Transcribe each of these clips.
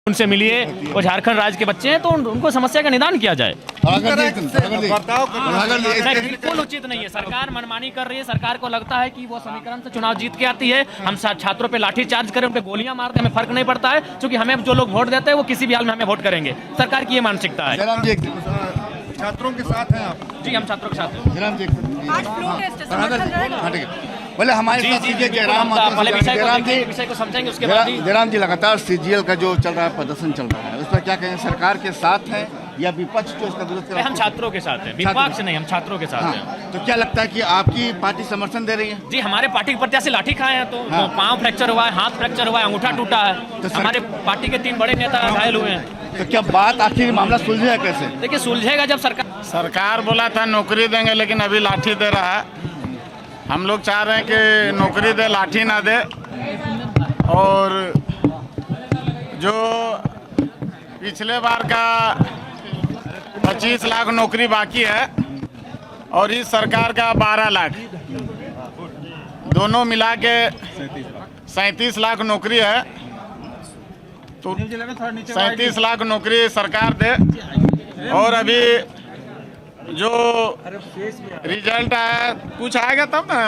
उनसे मिलिए, वो झारखंड राज्य के बच्चे हैं तो उनको समस्या का निदान किया जाए। बिल्कुल उचित नहीं है, सरकार मनमानी कर रही है। सरकार को लगता है कि वो समीकरण से चुनाव जीत के आती है, हम छात्रों पे लाठी चार्ज करें, उन पे गोलियां मारते, हमें फर्क नहीं पड़ता है, क्योंकि हमें जो लोग वोट देते हैं वो किसी भी हाल में हमें वोट करेंगे। सरकार की ये मानसिकता है। छात्रों के साथ हैं आप? जी, हम छात्रों के साथ हैं। बोले हमारे साथ विषय को समझेंगे उसके बाद। जयराम जी, लगातार सीजीएल का जो चल रहा है, प्रदर्शन चल रहा है, उस पर क्या कहें? सरकार के साथ है या विपक्ष जो इसका विरोध कर रहा है? हम छात्रों के साथ हैं, विपक्ष नहीं, हम छात्रों के साथ हैं। तो क्या लगता है कि आपकी पार्टी समर्थन दे रही है? जी, हमारे पार्टी के प्रत्याशी लाठी खाए हैं तो पाँव फ्रैक्चर हुआ है, हाथ फ्रैक्चर हुआ है, अंगूठा टूटा है। तो हमारे पार्टी के 3 बड़े नेता घायल हुए हैं। तो क्या बात आखिर मामला सुलझेगा कैसे? देखिए, सुलझेगा जब सरकार बोला था नौकरी देंगे, लेकिन अभी लाठी दे रहा है। हम लोग चाह रहे हैं कि नौकरी दे, लाठी ना दे। और जो पिछले बार का 25 लाख नौकरी बाकी है और इस सरकार का 12 लाख, दोनों मिला के 37 लाख नौकरी है। तो 37 लाख नौकरी सरकार दे। और अभी जो रिजल्ट आया, कुछ आएगा तब ना,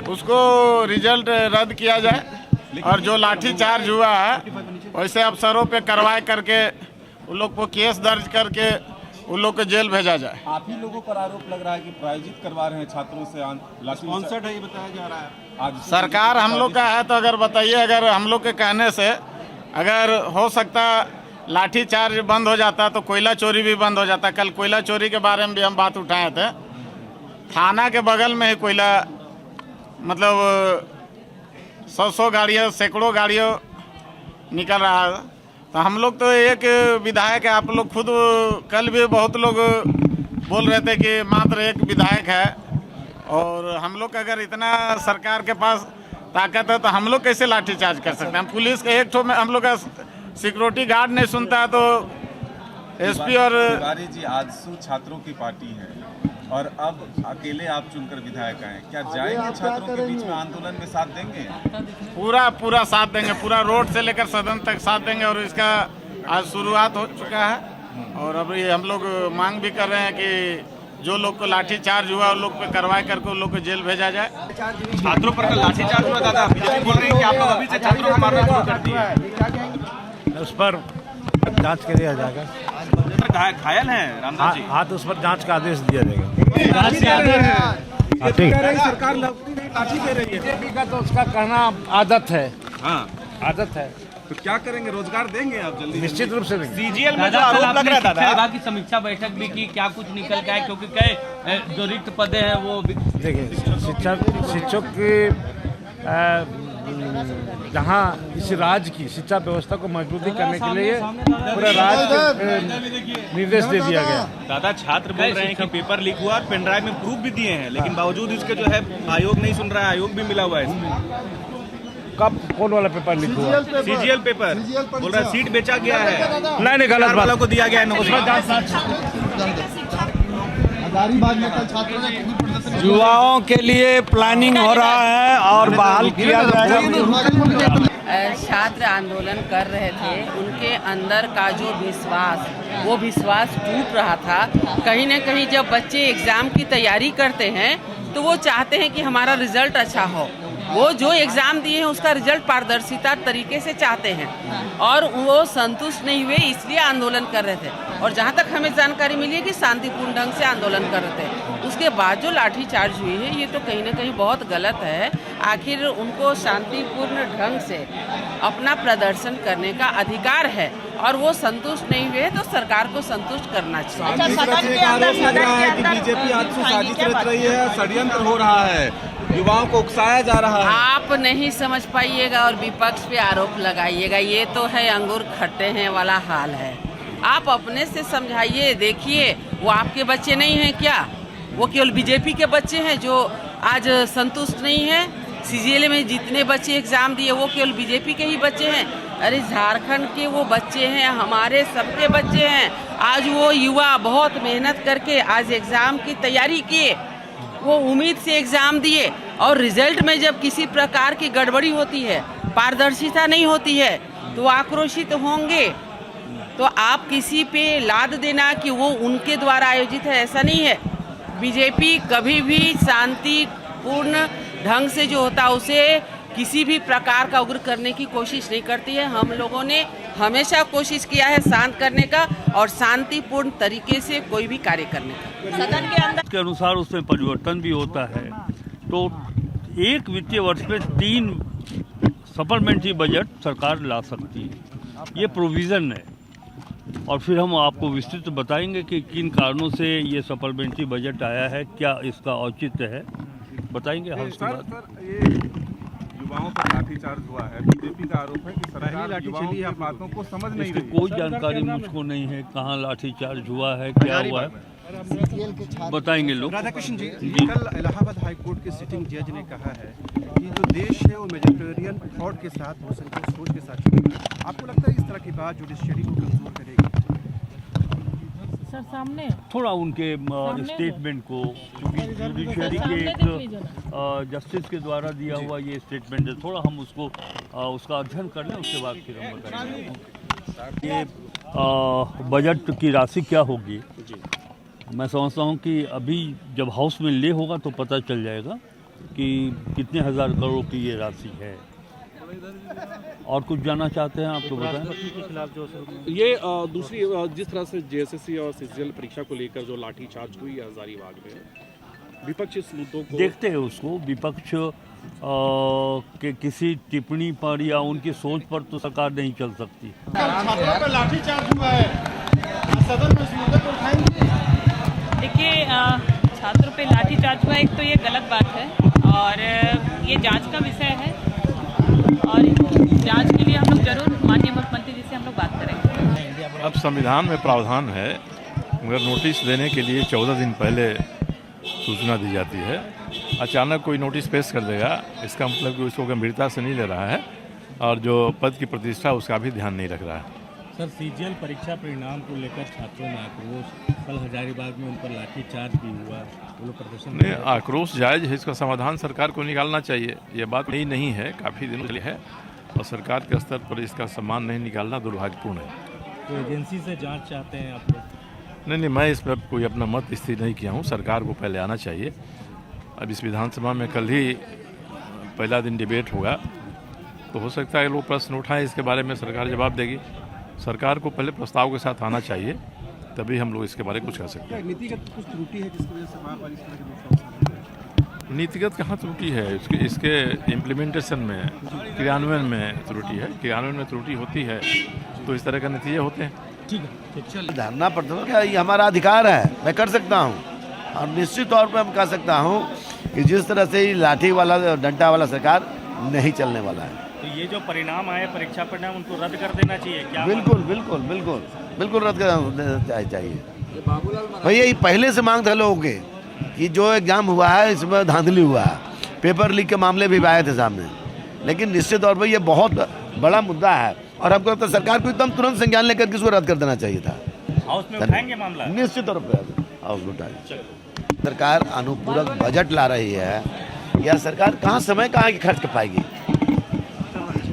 उसको रिजल्ट रद्द किया जाए। और जो लाठी चार्ज हुआ है वैसे अफसरों पे कार्रवाई करके उन लोग को केस दर्ज करके उन लोग को जेल भेजा जाए। आप ही लोगों पर आरोप लग रहा है कि प्रायोजित करवा रहे हैं छात्रों से, स्पॉन्सर्ड है ये बताया जा रहा है। आज सरकार हम लोग का है तो अगर बताइए, अगर हम लोग के कहने से अगर हो सकता लाठी चार्ज बंद हो जाता तो कोयला चोरी भी बंद हो जाता। कल कोयला चोरी के बारे में भी हम बात उठाए थे। थाना के बगल में ही कोयला, मतलब 100 गाड़ियों, सैकड़ों गाड़ियों निकल रहा है। तो हम लोग तो एक विधायक है, आप लोग खुद कल भी बहुत लोग बोल रहे थे कि मात्र एक विधायक है। और हम लोग अगर इतना सरकार के पास ताकत है तो हम लोग कैसे लाठी चार्ज कर सकते हैं? हम पुलिस के एक ठो में हम लोग का सिक्योरिटी गार्ड नहीं सुनता है तो एसपी और तिवारी जी, आजसू छात्रों की पार्टी है और अब अकेले आप चुनकर विधायक आए, क्या जाएंगे छात्रों के बीच में आंदोलन में साथ देंगे? पूरा साथ देंगे, पूरा रोड से लेकर सदन तक साथ देंगे। और इसका आज शुरुआत हो चुका है और अभी हम लोग मांग भी कर रहे हैं कि जो लोग को लाठी चार्ज हुआ उन लोग पे कार्रवाई करके उन लोग को जेल भेजा जाए। छात्रों पर लाठी चार्ज हुआ दादा, बीजेपी बोल रही है कि आप लोग अभी से छात्रों को मारना शुरू कर दिए। उस पर जांच के दिया जाएगा। घायल हैं रामदास जी। हाँ, तो उस पर जांच का आदेश दिया जाएगा। सरकार लाठी दे रही है, बीजेपी का तो उसका कहना आदत है। हाँ, आदत है। तो क्या करेंगे? रोजगार देंगे आप जल्दी? निश्चित रूप से देंगे। सीजीएल में जो आरोप लग रहा था दादा की समीक्षा बैठक भी की, क्या कुछ निकल गया? क्योंकि कई जो रिक्त पदे हैं वो देखिए, शिक्षक की जहाँ इस राज्य की शिक्षा व्यवस्था को मजबूती करने के लिए पूरा राज्य को निर्देश दे दिया गया। दादा, छात्र बोल रहे हैं कि पेपर लीक हुआ और पेन ड्राइव में प्रूफ भी दिए हैं, लेकिन बावजूद इसके जो है आयोग नहीं सुन रहा है, आयोग भी मिला हुआ है इसमें। कब कौन वाला पेपर लीक हुआ? सीजीएल पेपर बोल रहा है सीट बेचा गया है, नहीं, गलत बात को दिया गया है नौकरी। युवाओं के लिए प्लानिंग हो रहा है और बहाल किया जाएगा। छात्र आंदोलन कर रहे थे, उनके अंदर का जो विश्वास, वो विश्वास टूट रहा था। कहीं न कहीं जब बच्चे एग्ज़ाम की तैयारी करते हैं तो वो चाहते हैं कि हमारा रिजल्ट अच्छा हो। वो जो एग्ज़ाम दिए हैं उसका रिजल्ट पारदर्शिता तरीके से चाहते हैं और वो संतुष्ट नहीं हुए, इसलिए आंदोलन कर रहे थे। और जहाँ तक हमें जानकारी मिली है कि शांतिपूर्ण ढंग से आंदोलन कर रहे थे। उसके बाद जो लाठी चार्ज हुई है ये तो कहीं ना कहीं बहुत गलत है। आखिर उनको शांतिपूर्ण ढंग से अपना प्रदर्शन करने का अधिकार है और वो संतुष्ट नहीं हुए तो सरकार को संतुष्ट करना चाहिए। बीजेपी आजसू साजिश रच रही है, षड्यंत्र हो रहा है, युवाओं को उकसाया जा रहा है। आप नहीं समझ पाइएगा और विपक्ष पे आरोप लगाइएगा, ये तो है अंगूर खट्टे हैं वाला हाल है। आप अपने से समझाइए, देखिए वो आपके बच्चे नहीं हैं क्या? वो केवल बीजेपी के बच्चे हैं जो आज संतुष्ट नहीं हैं? सीजीएल में जितने बच्चे एग्जाम दिए वो केवल बीजेपी के ही बच्चे हैं? अरे झारखंड के वो बच्चे हैं, हमारे सबके बच्चे हैं। आज वो युवा बहुत मेहनत करके आज एग्जाम की तैयारी किए, वो उम्मीद से एग्जाम दिए और रिजल्ट में जब किसी प्रकार की गड़बड़ी होती है पारदर्शिता नहीं होती है तो आक्रोशित होंगे। तो आप किसी पे लाद देना कि वो उनके द्वारा आयोजित है, ऐसा नहीं है। बीजेपी कभी भी शांतिपूर्ण ढंग से जो होता है उसे किसी भी प्रकार का उग्र करने की कोशिश नहीं करती है। हम लोगों ने हमेशा कोशिश किया है शांत करने का और शांतिपूर्ण तरीके से कोई भी कार्य करने का। सदन के अंदर के अनुसार उसमें परिवर्तन भी होता है। तो एक वित्तीय वर्ष में 3 सप्लीमेंट्री बजट सरकार ला सकती है, ये प्रोविज़न है। और फिर हम आपको विस्तृत बताएंगे कि किन कारणों से ये सप्लीमेंट्री बजट आया है, क्या इसका औचित्य है, बताएंगे हम उसके बाद। युवाओं पर लाठीचार्ज हुआ है, बीजेपी का आरोप है कि सरकार युवाओं की बातों को समझ नहीं रही। कोई जानकारी मुझको नहीं है, कहाँ लाठीचार्ज हुआ है, क्या हुआ है, बताएंगे लोग। राधाकृष्ण जी, कल इलाहाबाद हाई कोर्ट के सिटिंग जज ने कहा है कि जो देश है वो मेजोरिटेरियन थॉट के साथ हो सकता सोच के साथ चलेगा। आपको लगता है इस तरह की बात जुडिशरी को कमजोर करेगी? सर सामने थोड़ा उनके स्टेटमेंट को, क्योंकि जुडिशरी के एक जस्टिस के द्वारा दिया हुआ ये स्टेटमेंट है, थोड़ा हम उसको उसका अध्ययन कर लें, उसके बाद फिर हम बताएंगे। ये बजट की राशि क्या होगी, मैं समझता हूँ कि अभी जब हाउस में ले होगा तो पता चल जाएगा कि कितने हज़ार करोड़ की ये राशि है। और कुछ जानना चाहते हैं आप तो बताएं। के खिलाफ जो ये दूसरी जिस तरह से जेएसएससी और सीजीएल परीक्षा को लेकर जो लाठीचार्ज हुई है हजारीबाग में, विपक्ष इस मुद्दों को देखते हैं। उसको विपक्ष के किसी टिप्पणी पर या उनकी सोच पर तो सरकार नहीं चल सकती। छात्रों पर लाठीचार्ज हुआ है, सदन में इस मुद्दे को उठाएंगे। देखिए, छात्रों पे लाठीचार्ज हुआ, एक तो ये गलत बात है और ये जांच का विषय है और जांच के लिए हम लोग जरूर माननीय मुख्यमंत्री जी से हम लोग बात करेंगे। अब संविधान में प्रावधान है, मगर नोटिस देने के लिए 14 दिन पहले सूचना दी जाती है। अचानक कोई नोटिस पेश कर देगा, इसका मतलब कि उसको गंभीरता से नहीं ले रहा है और जो पद की प्रतिष्ठा उसका भी ध्यान नहीं रख रहा है। सर, सीजीएल परीक्षा परिणाम को लेकर छात्रों में आक्रोश, कल हजारीबाग में उन पर लाठीचार्ज भी हुआ, वो लोग प्रदर्शन नहीं, आक्रोश जायज है, इसका समाधान सरकार को निकालना चाहिए। ये बात नहीं है, काफ़ी दिनों से है और सरकार के स्तर पर इसका सम्मान नहीं निकालना दुर्भाग्यपूर्ण है। तो एजेंसी से जांच चाहते हैं आप लोग? नहीं, मैं इस पर कोई अपना मत स्थिर नहीं किया हूँ। सरकार को पहले आना चाहिए। अब इस विधानसभा में कल ही पहला दिन डिबेट होगा, तो हो सकता है लोग प्रश्न उठाएं, इसके बारे में सरकार जवाब देगी। सरकार को पहले प्रस्ताव के साथ आना चाहिए, तभी हम लोग इसके बारे में कुछ कर सकते हैं। नीतिगत कुछ त्रुटि है जिसकी वजह से बार-बार इस तरह के मुद्दे? नीतिगत कहाँ त्रुटि है, इसके इम्प्लीमेंटेशन में, क्रियान्वयन में त्रुटि है। क्रियान्वयन में त्रुटि होती है तो इस तरह के नतीजे होते हैं। ठीक है, धरना प्रदर्शन क्या, ये हमारा अधिकार है, मैं कर सकता हूँ। और निश्चित तौर पर मैं कह सकता हूँ कि जिस तरह से लाठी वाला डंडा वाला सरकार नहीं चलने वाला है। तो ये जो परिणाम आए, परीक्षा परिणाम, उनको रद्द कर देना चाहिए क्या? बिल्कुल बिल्कुल बिल्कुल बिल्कुल रद्द कर देना चाहिए। भैया ये पहले से मांग था लोगों के कि जो एग्जाम हुआ है इसमें धांधली हुआ है, पेपर लीक के मामले भी आए थे सामने, लेकिन निश्चित तौर पर ये बहुत बड़ा मुद्दा है और हमको लगता है सरकार को एकदम तुरंत संज्ञान लेकर इसको रद्द कर देना चाहिए था। हाउस में उठाएंगे मामला? निश्चित तौर पर हाउस में उठाएंगे। सरकार अनुपूरक बजट ला रही है, या सरकार कहाँ समय कहाँ की खर्च कर पाएगी?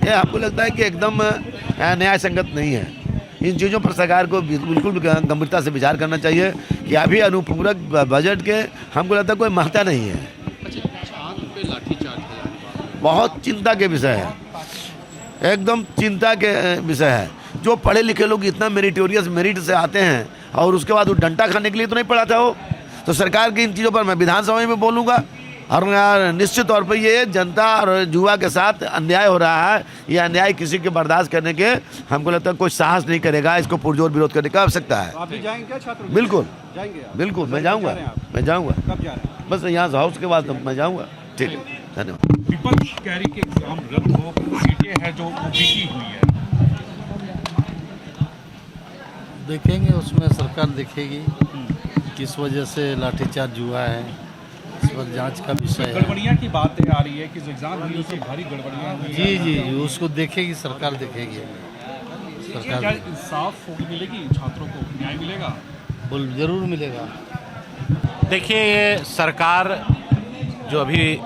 ये आपको लगता है कि एकदम न्याय संगत नहीं है। इन चीज़ों पर सरकार को बिल्कुल गंभीरता से विचार करना चाहिए कि अभी अनुपूरक बजट के हमको लगता है कोई महत्ता नहीं है। बहुत चिंता के विषय है, एकदम चिंता के विषय है। जो पढ़े लिखे लोग इतना मेरिटोरियस मेरिट से आते हैं और उसके बाद वो डंटा खाने के लिए तो नहीं पढ़ा था वो। तो सरकार की इन चीज़ों पर मैं विधानसभा में बोलूँगा और निश्चित तौर पर ये जनता और युवा के साथ अन्याय हो रहा है। ये अन्याय किसी के बर्दाश्त करने के हमको लगता है कोई साहस नहीं करेगा, इसको पुरजोर विरोध करने की आवश्यकता है। आप भी जाएंगे क्या छात्र? बिल्कुल जाएंगे, बिल्कुल मैं जाऊँगा, मैं जाऊँगा। कब जा रहे हैं? बस यहाँ से हाउस के बाद मैं जाऊँगा। ठीक है, धन्यवाद। विपक्ष कह रही कि एग्जाम रद्द हो, सीटें हैं जो बिकी हुई है। देखेंगे, उसमें सरकार देखेगी किस वजह से लाठीचार्ज हुआ है, इस पर जांच का विषय है। गड़बड़ियाँ की बातें आ रही है कि जो एग्जाम हुई उसमें भारी गड़बड़ियाँ हुई। जी, उसको देखेगी सरकार, देखेगी सरकार। क्या इंसाफ होगी, मिलेगी छात्रों को, न्याय मिलेगा? जरूर मिलेगा। देखिए, ये सरकार जो अभी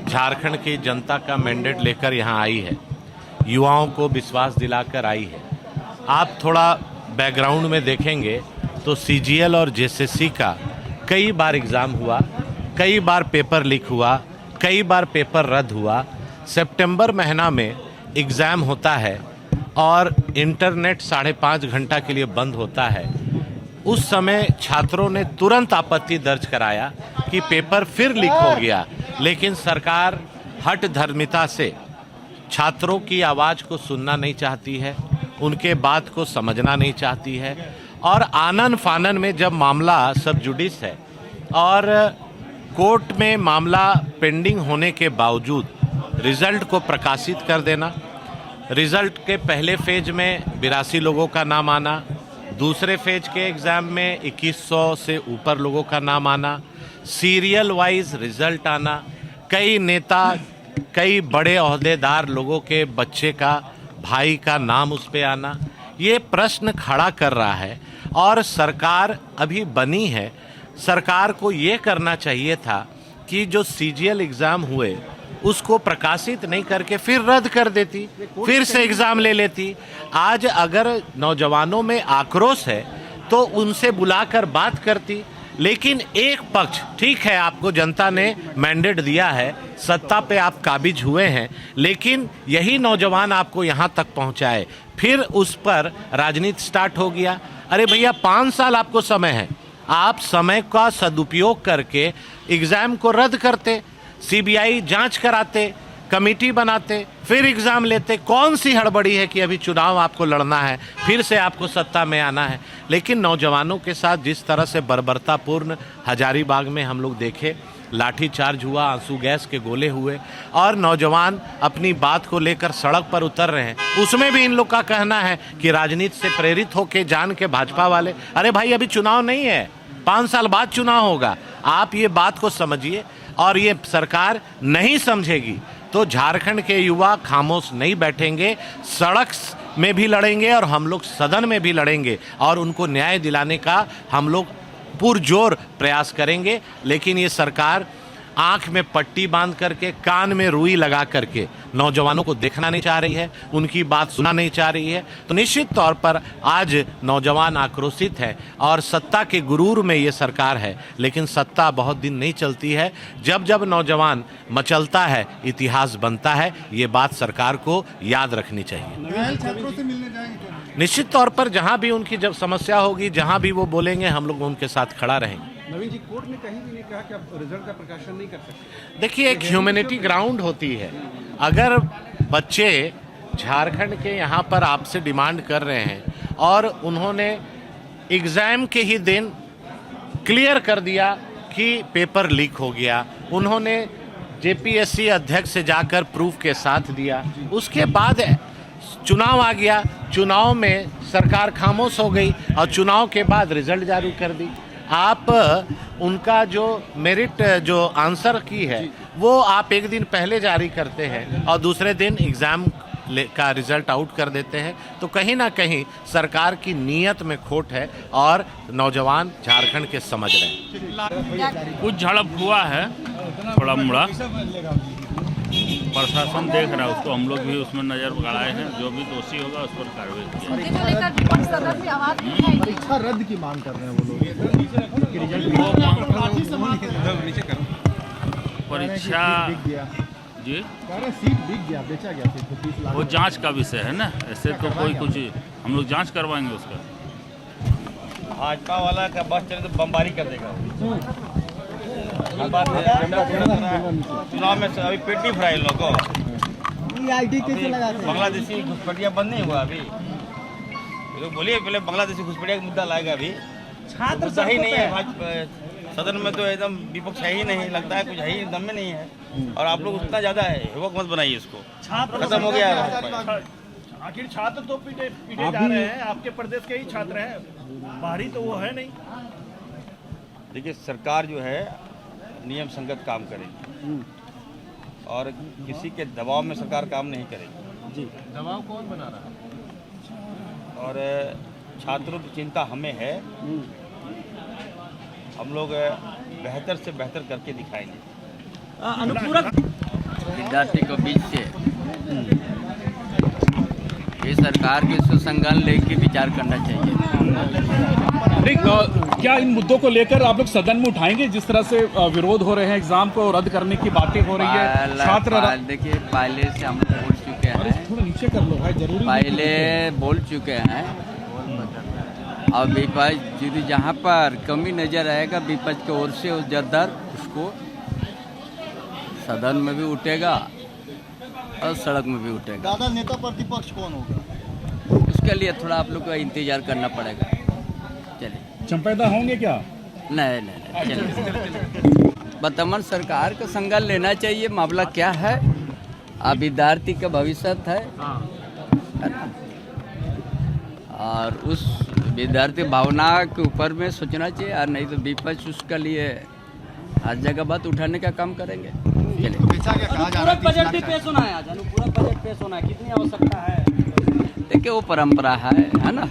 झारखंड की जनता का मैंडेट लेकर यहाँ आई है, युवाओं को विश्वास दिलाकर आई है। आप थोड़ा बैकग्राउंड में देखेंगे तो सीजीएल और जेएसएससी का कई बार एग्ज़ाम हुआ, कई बार पेपर लीक हुआ, कई बार पेपर रद्द हुआ। सितंबर महीना में एग्ज़ाम होता है और इंटरनेट 5.5 घंटा के लिए बंद होता है। उस समय छात्रों ने तुरंत आपत्ति दर्ज कराया कि पेपर फिर लीक हो गया, लेकिन सरकार हठ धर्मिता से छात्रों की आवाज़ को सुनना नहीं चाहती है, उनके बात को समझना नहीं चाहती है। और आनन फानन में जब मामला सब जुडिस है और कोर्ट में मामला पेंडिंग होने के बावजूद रिज़ल्ट को प्रकाशित कर देना, रिज़ल्ट के पहले फेज में 82 लोगों का नाम आना, दूसरे फेज के एग्ज़ाम में 2100 से ऊपर लोगों का नाम आना, सीरियल वाइज रिज़ल्ट आना, कई नेता, कई बड़े ओहदेदार लोगों के बच्चे का, भाई का नाम उस पे आना, ये प्रश्न खड़ा कर रहा है। और सरकार अभी बनी है, सरकार को ये करना चाहिए था कि जो सीजीएल एग्ज़ाम हुए उसको प्रकाशित नहीं करके फिर रद्द कर देती, फिर से एग्ज़ाम ले लेती। आज अगर नौजवानों में आक्रोश है तो उनसे बुलाकर बात करती। लेकिन एक पक्ष, ठीक है आपको जनता ने मैंडेट दिया है, सत्ता पे आप काबिज हुए हैं, लेकिन यही नौजवान आपको यहाँ तक पहुँचाए, फिर उस पर राजनीति स्टार्ट हो गया। अरे भैया 5 साल आपको समय है, आप समय का सदुपयोग करके एग्ज़ाम को रद्द करते, सीबीआई जांच कराते, कमेटी बनाते, फिर एग्ज़ाम लेते। कौन सी हड़बड़ी है कि अभी चुनाव आपको लड़ना है, फिर से आपको सत्ता में आना है। लेकिन नौजवानों के साथ जिस तरह से बर्बरतापूर्ण हजारीबाग में हम लोग देखे, लाठीचार्ज हुआ, आंसू गैस के गोले हुए और नौजवान अपनी बात को लेकर सड़क पर उतर रहे हैं, उसमें भी इन लोग का कहना है कि राजनीति से प्रेरित होकर जान के भाजपा वाले। अरे भाई अभी चुनाव नहीं है, 5 साल बाद चुनाव होगा। आप ये बात को समझिए, और ये सरकार नहीं समझेगी तो झारखंड के युवा खामोश नहीं बैठेंगे, सड़क में भी लड़ेंगे और हम लोग सदन में भी लड़ेंगे और उनको न्याय दिलाने का हम लोग पुरजोर प्रयास करेंगे। लेकिन ये सरकार आंख में पट्टी बांध करके, कान में रुई लगा करके नौजवानों को देखना नहीं चाह रही है, उनकी बात सुनना नहीं चाह रही है। तो निश्चित तौर पर आज नौजवान आक्रोशित है और सत्ता के गुरूर में ये सरकार है। लेकिन सत्ता बहुत दिन नहीं चलती है, जब जब नौजवान मचलता है इतिहास बनता है। ये बात सरकार को याद रखनी चाहिए। छात्रों से मिलने जाएंगे निश्चित तौर पर जहाँ भी उनकी जब समस्या होगी, जहाँ भी वो बोलेंगे, हम लोग उनके साथ खड़ा रहेंगे। नवीन जी, कोर्ट ने कहीं भी नहीं कहा कि आप रिजल्ट का प्रकाशन नहीं कर सकते। देखिए, एक ह्यूमैनिटी ग्राउंड होती है। अगर बच्चे झारखंड के यहाँ पर आपसे डिमांड कर रहे हैं और उन्होंने एग्ज़ाम के ही दिन क्लियर कर दिया कि पेपर लीक हो गया, उन्होंने जेपीएससी अध्यक्ष से जाकर प्रूफ के साथ दिया, उसके बाद चुनाव आ गया, चुनाव में सरकार खामोश हो गई और चुनाव के बाद रिजल्ट जारी कर दी। आप उनका जो मेरिट जो आंसर की है वो आप एक दिन पहले जारी करते हैं और दूसरे दिन एग्ज़ाम का रिजल्ट आउट कर देते हैं। तो कहीं ना कहीं सरकार की नीयत में खोट है और नौजवान झारखंड के समझ रहे हैं। कुछ झड़प हुआ है, थोड़ा मोड़ा, प्रशासन देख रहा है उसको, हम लोग भी उसमें नजर गड़ाए हैं। जो भी दोषी होगा उस पर कार्रवाई की। परीक्षा रद्द की मांग कर रहे हैं वो लोग। परीक्षा जी सीट बिक गया, बेचा गया सीट को 30 लाख। वो जांच का विषय है ना, ऐसे तो कोई कुछ हम लोग जांच करवाएंगे उसका। भाजपा वाला का बस चले तो बमबारी कर देगा। चुनाव में अभी पेट नहीं भरा इन लोगों को। बांग्लादेशी घुसपैठिया बंद नहीं हुआ अभी। लोग बोलिए पहले बांग्लादेशी घुसपैठिया का मुद्दा लाएगा अभी। मुद्दा ही नहीं है सदन में, तो एकदम विपक्ष है ही नहीं, लगता है कुछ है ही दम में नहीं है। और आप लोग उतना ज़्यादा है, युवक मत बनाइए इसको, खत्म हो गया है। आखिर छात्र तो पीटे जा रहे हैं, आपके प्रदेश के ही छात्र हैं, बाहरी तो वो है नहीं। देखिए, सरकार जो है नियम संगत काम करेगी और किसी के दबाव में सरकार काम नहीं करेगी। जी, दबाव कौन बना रहा है? और छात्रों की चिंता हमें है, हम लोग बेहतर से बेहतर करके दिखाएंगे। अनुपूरक विद्यार्थी को बीच से सरकार के सुसंज्ञान लेके विचार करना चाहिए। नहीं, क्या इन मुद्दों को लेकर आप लोग सदन में उठाएंगे? जिस तरह से विरोध हो रहे हैं, एग्जाम को रद्द करने की बातें हो रही है, छात्र देखिए पहले से हम लोग बोल चुके हैं, थोड़ा नीचे कर लो भाई, जरूरी पहले बोल चुके हैं। और विपक्ष यदि जहाँ पर कमी नजर आएगा विपक्ष की ओर से उस जद्दर उसको सदन में भी उठेगा और सड़क में भी उठेगा। दादा नेता प्रतिपक्ष कौन होगा? उसके लिए थोड़ा आप लोग को इंतजार करना पड़ेगा। चलिए चंपैदा होंगे क्या? नहीं चलिए वर्तमान सरकार को संज्ञान लेना चाहिए। मामला क्या है, अब विद्यार्थी का भविष्य है ना? और उस विद्यार्थी भावना के ऊपर में सोचना चाहिए, और नहीं तो विपक्ष उसके लिए हर जगह बात उठाने का काम करेंगे। पूरा बजट भी पेश होना है, पूरा बजट पेश होना है, कितनी आवश्यकता है? देखिए वो परंपरा है ना।